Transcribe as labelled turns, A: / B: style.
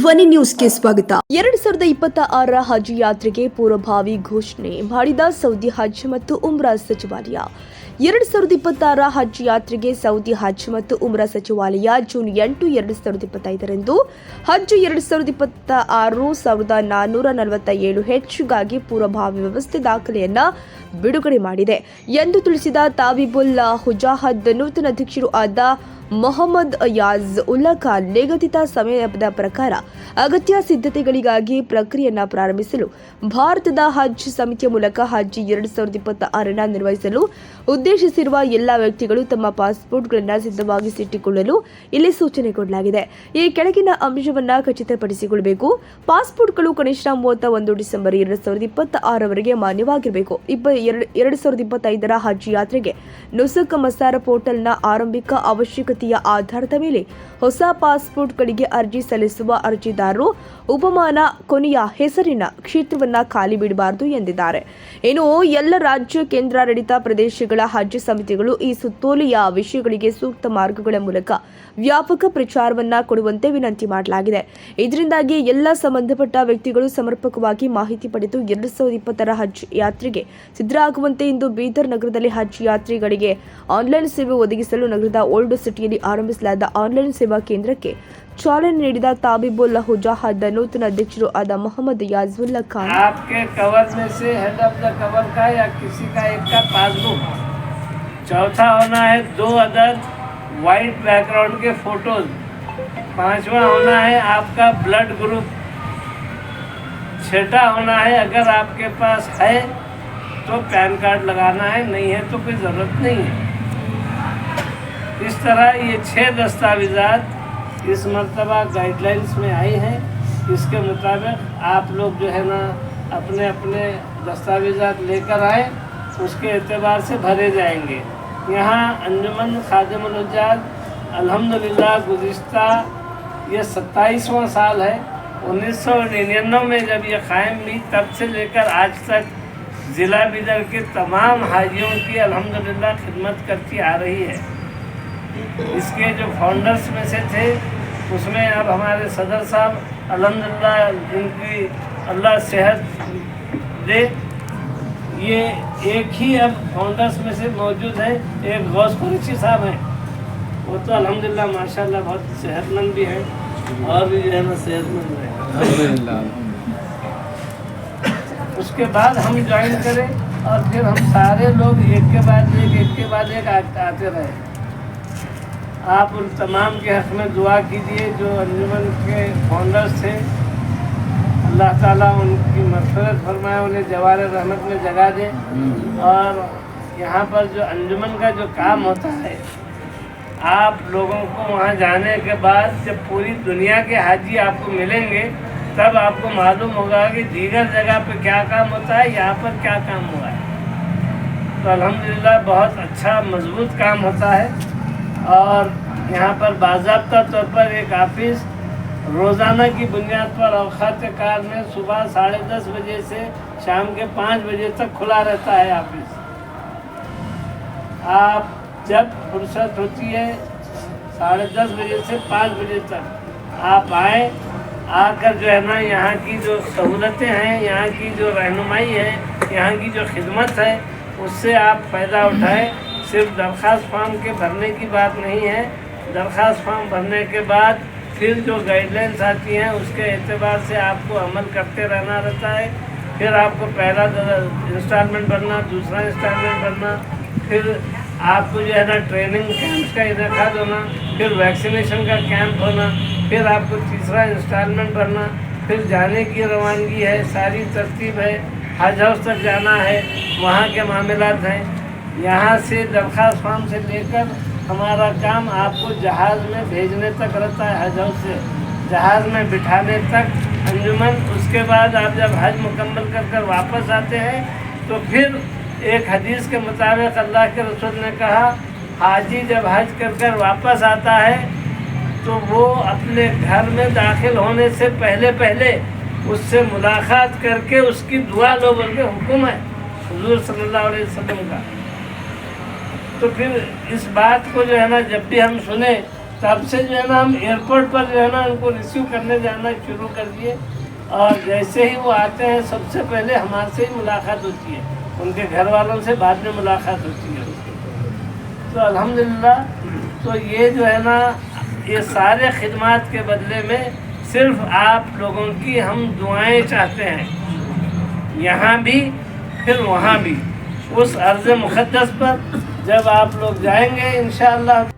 A: ಧ್ವನಿ ನ್ಯೂಸ್ಗೆ ಸ್ವಾಗತ. 2026 ಹಜ್ ಯಾತ್ರೆಗೆ ಪೂರ್ವಭಾವಿ ಘೋಷಣೆ ಮಾಡಿದ ಸೌದಿ ಹಜ್ ಮತ್ತು ಉಮ್ರಾ ಸಚಿವಾಲಯ. 2026 ಹಜ್ ಯಾತ್ರೆಗೆ ಸೌದಿ ಹಜ್ ಮತ್ತು ಉಮ್ರಾ ಸಚಿವಾಲಯ ಜೂನ್ 8, 2025ರಂದು ಹಜ್ 2026 1447 ಹೆಚ್ಚುಗಾಗಿ ಪೂರ್ವಭಾವಿ ವ್ಯವಸ್ಥೆ ದಾಖಲೆಯನ್ನ ಬಿಡುಗಡೆ ಮಾಡಿದೆ ಎಂದು ತಿಳಿಸಿದ ತಾವಿಬುಲ್ ಹುಜಾಹದ್ ನೂತನ ಅಧ್ಯಕ್ಷರು ಆದ ಮೊಹಮ್ಮದ್ ಯಾಜ್ ಉಲ್ಲಾ ಖಾನ್ ನಿಗದಿತ ಸಮಯದ ಪ್ರಕಾರ ಅಗತ್ಯ ಸಿದ್ಧತೆಗಳಿಗಾಗಿ ಪ್ರಕ್ರಿಯೆಯನ್ನು ಪ್ರಾರಂಭಿಸಲು ಭಾರತದ ಹಜ್ ಸಮಿತಿಯ ಮೂಲಕ ಹಜ್ 2026 ನಿರ್ವಹಿಸಲು ಉದ್ದೇಶಿಸಿರುವ ಎಲ್ಲ ವ್ಯಕ್ತಿಗಳು ತಮ್ಮ ಪಾಸ್ಪೋರ್ಟ್ಗಳನ್ನು ಸಿದ್ಧವಾಗಿಸಿಟ್ಟುಕೊಳ್ಳಲು ಇಲ್ಲಿ ಸೂಚನೆ ಕೊಡಲಾಗಿದೆ. ಈ ಕೆಳಗಿನ ಅಂಶವನ್ನು ಖಚಿತಪಡಿಸಿಕೊಳ್ಳಬೇಕು. ಪಾಸ್ಪೋರ್ಟ್ಗಳು ಕನಿಷ್ಠ 31 ಡಿಸೆಂಬರ್ 2026 ಮಾನ್ಯವಾಗಿರಬೇಕು. 2025 ಹಜ್ ಯಾತ್ರೆಗೆ ನುಸುಕ್ ಮಸಾರ ಪೋರ್ಟಲ್ನ ಆರಂಭಿಕ ಅವಶ್ಯಕತೆಯ ಆಧಾರದ ಮೇಲೆ ಹೊಸ ಪಾಸ್ಪೋರ್ಟ್ಗಳಿಗೆ ಅರ್ಜಿ ಸಲ್ಲಿಸುವ ಅರ್ಜಿದಾರರು ಉಪಮಾನ ಕೊನೆಯ ಹೆಸರಿನ ಕ್ಷೇತ್ರವನ್ನು ಖಾಲಿ ಬಿಡಬಾರದು ಎಂದಿದ್ದಾರೆ. ಇನ್ನು ಎಲ್ಲ ರಾಜ್ಯ ಕೇಂದ್ರಾಡಳಿತ ಪ್ರದೇಶಗಳ ಹಜ್ ಸಮಿತಿಗಳು ಈ ಸುತ್ತೋಲೆಯ ವಿಷಯಗಳಿಗೆ ಸೂಕ್ತ ಮಾರ್ಗಗಳ ಮೂಲಕ ವ್ಯಾಪಕ ಪ್ರಚಾರವನ್ನ ಕೊಡುವಂತೆ ವಿನಂತಿ ಮಾಡಲಾಗಿದೆ. ಇದರಿಂದಾಗಿ ಎಲ್ಲ ಸಂಬಂಧಪಟ್ಟ ವ್ಯಕ್ತಿಗಳು ಸಮರ್ಪಕವಾಗಿ ಮಾಹಿತಿ ಪಡೆದು 2026 ಹಜ್ ಯಾತ್ರೆಗೆ ಸಿದ್ಧರಾಗುವಂತೆ ಇಂದು ಬೀದರ್ ನಗರದಲ್ಲಿ ಹಜ್ ಯಾತ್ರಿಗಳಿಗೆ ಆನ್ಲೈನ್ ಸೇವೆ ಒದಗಿಸಲು ನಗರದ ಓಲ್ಡ್ ಸಿಟಿಯಲ್ಲಿ ಆರಂಭಿಸಲಾದ ಆನ್ಲೈನ್ ಸೇವಾ ಕೇಂದ್ರಕ್ಕೆ ಚಾಲನೆ ನೀಡಿದ ತಾಬಿಬುಲ್ ಹುಜಾಹದ್ ನೂತನ ಅಧ್ಯಕ್ಷರು ಆದ ಮೊಹಮ್ಮದ್ ಯಾಜ್ ಉಲ್ಲಾ ಖಾನ್.
B: आपके कवर में से हेड ऑफ द कवर का या किसी का एक का पासबुक, चौथा होना है 2 अदद वाइट बैकग्राउंड के फोटोज, 5वां होना है आपका ब्लड ग्रुप, 6ठा होना है अगर आपके पास है तो पैन कार्ड लगाना है, नहीं है तो कोई ज़रूरत नहीं है. इस तरह ये 6 दस्तावेज़ात इस मर्तबा गाइडलाइंस में आई हैं. इसके मुताबिक आप लोग जो है ना अपने अपने दस्तावेज़ात लेकर आए, उसके एतबार से भरे जाएंगे. यहाँ अंजुमन खादिमुल हुज्जाज अल्हम्दुलिल्लाह गुज़िश्ता ये 27वां साल है. 1999 में जब ये कायम हुई तब से लेकर आज तक ज़िला बीदर के तमाम हाजियों की अल्हम्दुलिल्लाह खिदमत करती आ रही है. इसके जो फाउंडर्स में से थे उसमें अब हमारे सदर साहब अल्हम्दुलिल्लाह जिनकी अल्लाह सेहत दे, ये एक ही अब फाउंडर्स में से मौजूद हैं. एक गौस कुरैशी साहब हैं, वो तो अल्हम्दुलिल्लाह माशाल्लाह बहुत सेहतमंद भी हैं और भी जो है ना सेहतमंद हैं. उसके बाद हम ज्वाइन करें और फिर हम सारे लोग एक के बाद एक आते रहे. आप उन तमाम के हक़ में दुआ कीजिए जो अंजुमन के फाउंडर्स थे. अल्लाह ताला उनकी मग़फ़िरत फरमाए, उन्हें जवार रहमत में जगह दे. और यहाँ पर जो अंजुमन का जो काम होता है, आप लोगों को वहाँ जाने के बाद जब पूरी दुनिया के हाजी आपको मिलेंगे तब आपको मालूम होगा कि दीगर जगह पर क्या काम होता है, यहाँ पर क्या काम हुआ है. तो अल्हम्दुलिल्लाह बहुत अच्छा मजबूत काम होता है. और यहाँ पर बाज़ाब्ता तौर पर एक ऑफिस रोज़ाना की बुनियाद पर औक़ात कार में सुबह 10:30 बजे से शाम के 5 बजे तक खुला रहता है ऑफिस. आप जब फुर्सत होती है 10:30 बजे से 5 बजे तक आप आए, आकर जो है ना यहाँ की जो सहूलतें हैं, यहाँ की जो रहनुमाई है, यहाँ की जो खिदमत है, उससे आप फ़ायदा उठाएं. सिर्फ दरख्वास्त फॉर्म के भरने की बात नहीं है. दरख्वास्त फॉर्म भरने के बाद फिर जो गाइडलाइंस आती हैं उसके एतबार से आपको अमल करते रहना रहता है. फिर आपको पहला इंस्टॉलमेंट भरना, दूसरा इंस्टॉलमेंट भरना, फिर आपको जो है ना ट्रेनिंग कैंप्स का इनेकाद होना, फिर वैक्सीनेशन का कैंप होना, फिर आपको तीसरा इंस्टॉलमेंट भरना, फिर जाने की रवानगी है, सारी तरतीब है. हज हाउस तक जाना है, वहाँ के मामलात हैं. यहाँ से दरख्वास्त फॉर्म से लेकर हमारा काम आपको जहाज़ में भेजने तक रहता है, हज हाउस से जहाज़ में बिठाने तक अंजुमन. उसके बाद आप जब हज मुकम्मल कर वापस आते हैं तो फिर एक हदीस के मुताबिक अल्लाह के रसूल ने कहा, हाजी जब हज कर वापस आता है तो वो अपने घर में दाखिल होने से पहले उससे मुलाकात करके उसकी दुआ लो बोल के हुक्म है हुजूर सल्लल्लाहु अलैहि वसल्लम का. तो फिर इस बात को जो है ना जब भी हम सुने तब से जो है ना हम एयरपोर्ट पर जो है ना उनको रिसीव करने जाना शुरू कर दिए, और जैसे ही वो आते हैं सबसे पहले हमारे से ही मुलाकात होती है, उनके घर वालों से बाद में मुलाकात होती है। तो अल्हम्दुलिल्लाह, तो ये जो है ना ये सारे खिदमात के बदले में सिर्फ आप लोगों की हम दुआएं चाहते हैं, यहाँ भी फिर वहाँ भी। उस अर्ज़ मुक़द्दस पर जब आप लोग जाएंगे इंशाअल्लाह